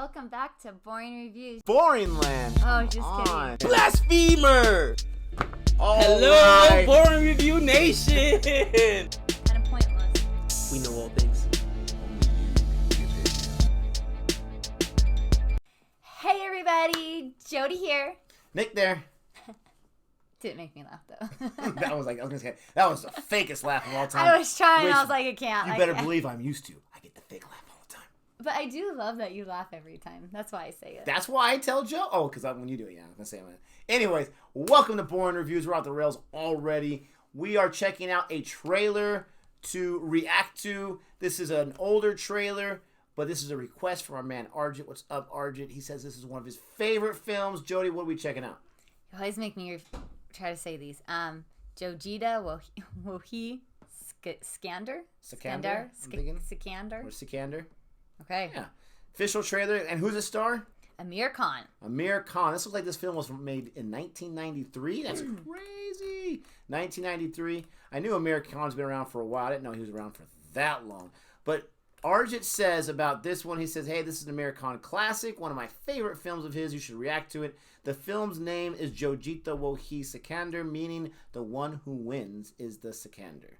Welcome back to Boring Reviews. Boring Land. Oh, just kidding. Blasphemer. Hello, right. Boring Review Nation. Kind of pointless. We know all things. Hey everybody, Jodi here. Nick there. Didn't make me laugh though. That was that was the fakest laugh of all time. I was trying. Which I was like, I can't. You better believe I'm used to. I get the fake laugh all the time. But I do love that you laugh every time. That's why I say it. That's why I tell Joe. Oh, because when you do it, yeah, I'm gonna say it. Anyways, welcome to Boring Reviews. We're off the rails already. We are checking out a trailer to react to. This is an older trailer, but this is a request from our man Arjit. What's up, Arjit? He says this is one of his favorite films. Jodi, what are we checking out? You always make me try to say these. Jeeta Wohi Sikandar. Sikandar? Sikandar. Or Sikandar? Okay. Yeah. Official trailer. And who's the star? Aamir Khan. Aamir Khan. This looks like this film was made in 1993. That's crazy. 1993. I knew Aamir Khan's been around for a while. I didn't know he was around for that long. But Arjit says about this one, he says, hey, this is an Aamir Khan classic, one of my favorite films of his. You should react to it. The film's name is Jeeta Wohi Sikandar, meaning the one who wins is the Sikandar.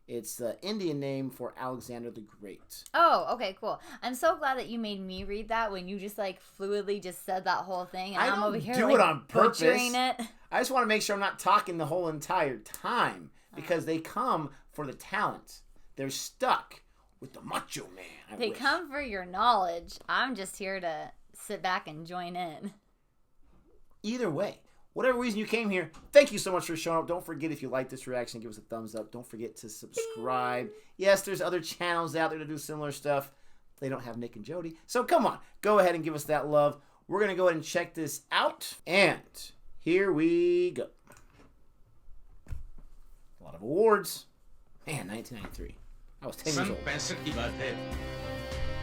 It's the Indian name for Alexander the Great. Oh, okay, cool. I'm so glad that you made me read that when you just like fluidly just said that whole thing. And I I'm don't over here do like it on purpose. butchering it. I just want to make sure I'm not talking the whole entire time because they come for the talent. They're stuck with the macho man. They come for your knowledge. I'm just here to sit back and join in. Either way, whatever reason you came here, thank you so much for showing up. Don't forget, if you like this reaction, give us a thumbs up. Don't forget to subscribe. Yes, there's other channels out there to do similar stuff. They don't have Nick and Jodi. So come on, go ahead and give us that love. We're going to go ahead and check this out. And here we go. A lot of awards. Man, 1993. I was 10 years old. 65 की बात है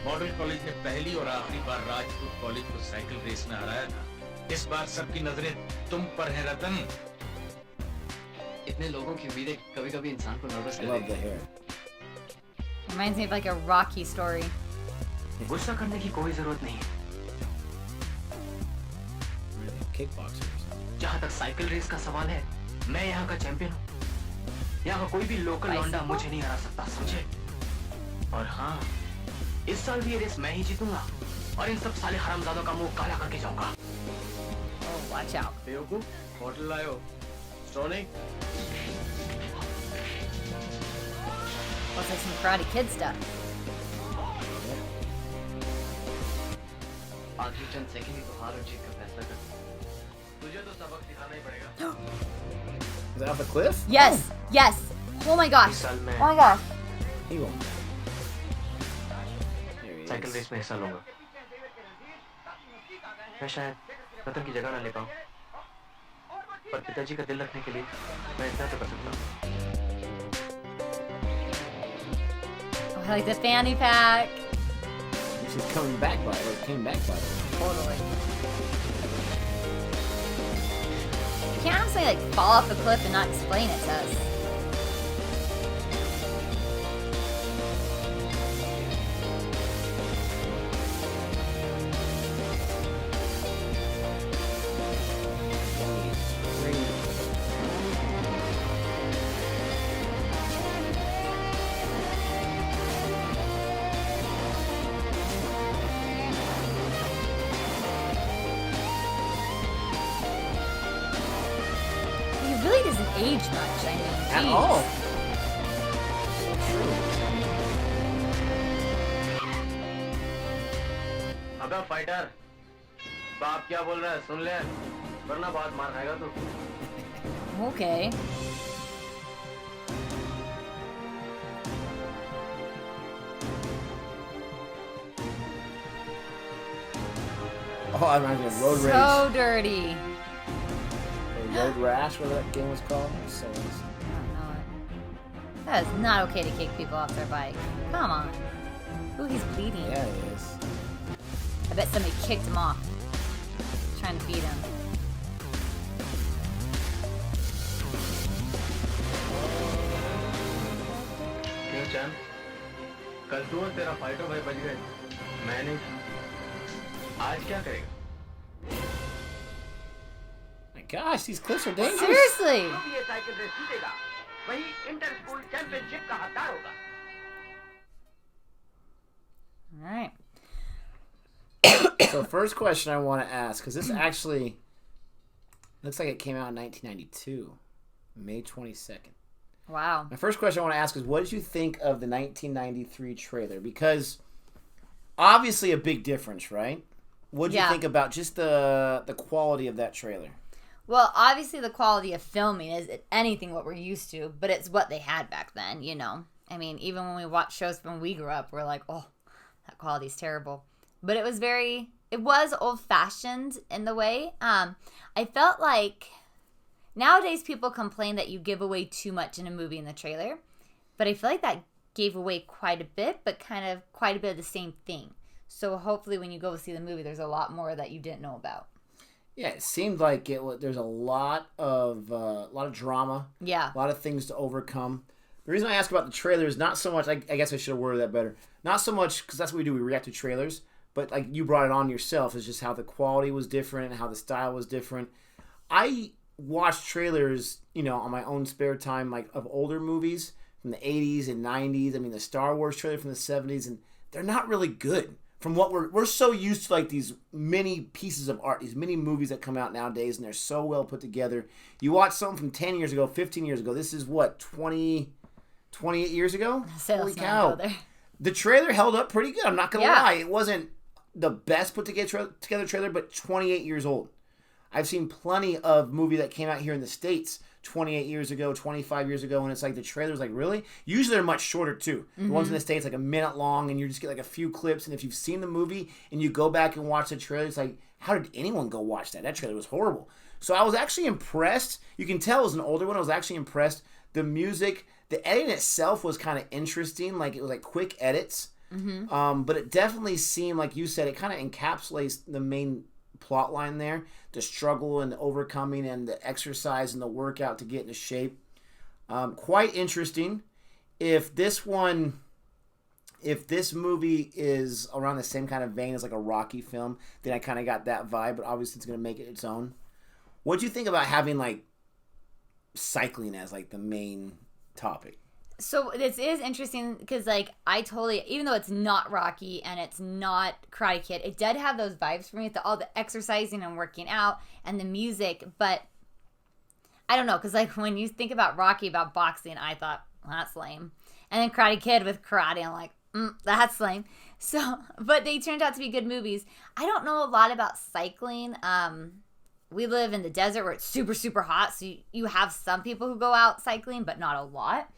model college ने पहली और आखिरी बार Rajput college को cycle race में हराया था इस बार सबकी नजरें तुम पर हैं रतन इतने लोगों की उम्मीदें कभी-कभी इंसान को नर्वस कर Love the देती hair. Reminds me of like a Rocky story. हैं गुस्सा करने की कोई जरूरत नहीं है Kickboxers. जहाँ तक साइकिल रेस का सवाल है मैं यहाँ का चैंपियन हूँ यहाँ का कोई भी लोकल लौंडा मुझे नहीं हरा सकता समझे और हाँ इस साल भी ये रेस मैं ही जीतूंगा और इन सब साले हरामजादों का मुंह काला करके जाऊंगा Oh, watch out. बेवकूफ होटल लायो stoning Looks like some Karate Kid stuff. आखिरी चंद सेकंड ही तो हार और जीत का फैसला कर तुझे तो सबक सिखाना ही पड़ेगा Is that off the cliff? Yes, yes. Oh my gosh. इस साल मैं Oh my gosh. He won't. There he cycle is. Race में हिस्सा लूंगा मैं शायद रतन की जगह ना ले पाऊं पर पिताजी का दिल रखने के लिए मैं इतना तो कर सकता हूं Oh, I like the fanny pack. She's coming back by it, or came back by it. Totally. You can't have somebody like fall off a cliff and not explain it to us. He really doesn't age much. I mean, At geez. all. अबे fighter बाप क्या बोल रहा है सुन ले वरना बहुत मार खाएगा तू Okay. Oh, I remember Road Rage. So dirty. Or Road Rash, whatever that game was called. So I don't know it. That is not okay to kick people off their bike. Come on. Ooh, he's bleeding. yeah, it is. I bet somebody kicked him off. Trying to beat him. क्यों चैन कल तू और तेरा fighter भाई बच गए मैं नहीं आज क्या करेगा? My gosh, these clips are dangerous. Seriously. जो भी ये साइकिल रेस जीतेगा, वही इंटर स्कूल चैंपियनशिप का हकदार होगा. All right. So first question I want to ask, because this actually looks like it came out in 1992, May 22nd. Wow. My first question I want to ask is, what did you think of the 1993 trailer? Because obviously a big difference, right? What did you think about just the quality of that trailer? Well, obviously the quality of filming is anything what we're used to, but it's what they had back then, you know. I mean, even when we watch shows when we grew up, we're like, oh, that quality's terrible. But it was old-fashioned in the way. I felt like nowadays people complain that you give away too much in a movie in the trailer, but I feel like that gave away quite a bit, but kind of quite a bit of the same thing. So hopefully when you go see the movie, there's a lot more that you didn't know about. Yeah, it seemed like there's a lot of drama. Yeah. A lot of things to overcome. The reason I ask about the trailer is not so much, I guess I should have worded that better. Not so much, because that's what we do, we react to trailers, but like you brought it on yourself, is just how the quality was different and how the style was different. I watch trailers, on my own spare time, like of older movies from the 80s and 90s. I mean, the Star Wars trailer from the 70s, and they're not really good. From what we're so used to, like these mini pieces of art, these mini movies that come out nowadays, and they're so well put together. You watch something from 10 years ago, 15 years ago. This is what, 28 years ago? Holy cow. The trailer held up pretty good. I'm not going to lie. It wasn't the best put together trailer, but 28 years old. I've seen plenty of movie that came out here in the States 28 years ago, 25 years ago, and it's like the trailer's like, really? Usually they're much shorter too. The ones in the States like a minute long, and you just get like a few clips, and if you've seen the movie and you go back and watch the trailer, it's like, how did anyone go watch that? That trailer was horrible. So I was actually impressed. You can tell it was an older one. I was actually impressed. The music, the editing itself was kind of interesting. Like it was like quick edits. But it definitely seemed, like you said, it kind of encapsulates the main plot line there, the struggle and the overcoming and the exercise and the workout to get into shape. Quite interesting. If this movie is around the same kind of vein as like a Rocky film, then I kind of got that vibe, but obviously it's going to make it its own. What do you think about having like cycling as like the main topic? So this is interesting because, like, I totally, even though it's not Rocky and it's not Karate Kid, it did have those vibes for me, all the exercising and working out and the music. But I don't know, because like when you think about Rocky, about boxing, I thought, well, that's lame. And then Karate Kid with karate, I'm like, that's lame. So, but they turned out to be good movies. I don't know a lot about cycling. We live in the desert where it's super, super hot, so you have some people who go out cycling, but not a lot.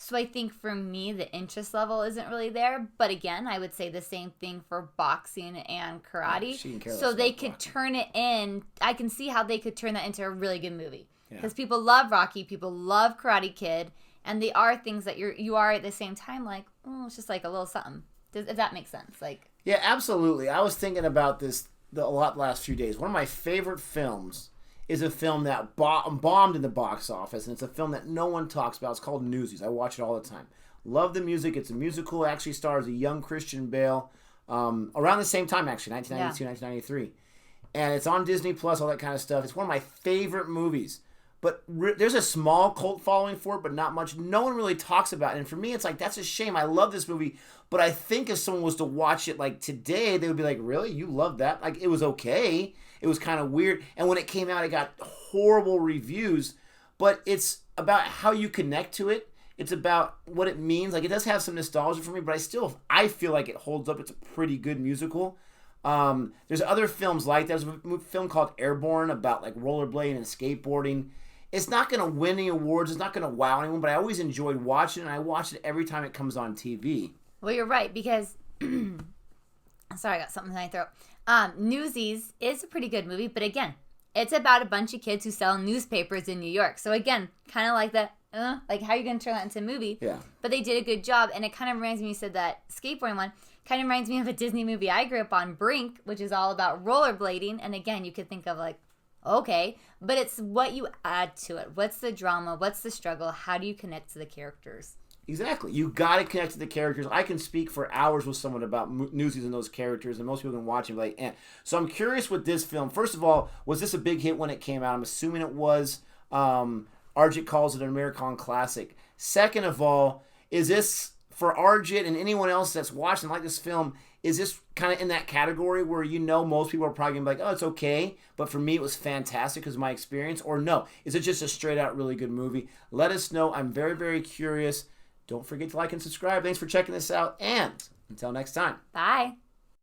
So I think for me, the interest level isn't really there. But again, I would say the same thing for boxing and karate. So they could turn it in. I can see how they could turn that into a really good movie. Because people love Rocky, people love Karate Kid, and they are things that you are at the same time like, oh, it's just like a little something. If that makes sense. Like, yeah, absolutely. I was thinking about this a lot the last few days. One of my favorite films is a film that bombed in the box office, and it's a film that no one talks about. It's called Newsies. I watch it all the time. Love the music. It's a musical. It actually stars a young Christian Bale around the same time, actually, 1992, 1993. And it's on Disney+, all that kind of stuff. It's one of my favorite movies. But there's a small cult following for it, but not much. No one really talks about it. And for me, it's like, that's a shame. I love this movie. But I think if someone was to watch it like today, they would be like, really? You love that? Like, it was okay. It was kind of weird. And when it came out, it got horrible reviews. But it's about how you connect to it. It's about what it means. Like, it does have some nostalgia for me, but I feel like it holds up. It's a pretty good musical. There's other films like that. There's a film called Airborne about like rollerblading and skateboarding. It's not going to win any awards. It's not going to wow anyone, but I always enjoyed watching it, and I watch it every time it comes on TV. Well, you're right, because sorry, I got something in my throat. Newsies is a pretty good movie, but again, it's about a bunch of kids who sell newspapers in New York. So again, kind of like that, like how are you going to turn that into a movie? Yeah. But they did a good job, and it kind of reminds me, you said that skateboarding one, kind of reminds me of a Disney movie I grew up on, Brink, which is all about rollerblading. And again, you could think of like, okay, but it's what you add to it. What's the drama? What's the struggle? How do you connect to the characters? Exactly. You got to connect to the characters. I can speak for hours with someone about Newsies and those characters, and most people can watch and be like, eh. So I'm curious with this film. First of all, was this a big hit when it came out? I'm assuming it was. Arjit calls it an American classic. Second of all, is this, for Arjit and anyone else that's watching like this film, is this kind of in that category where most people are probably going to be like, oh, it's okay, but for me it was fantastic because of my experience? Or no, is it just a straight out really good movie? Let us know. I'm very, very curious. Don't forget to like and subscribe. Thanks for checking this out, and until next time. Bye.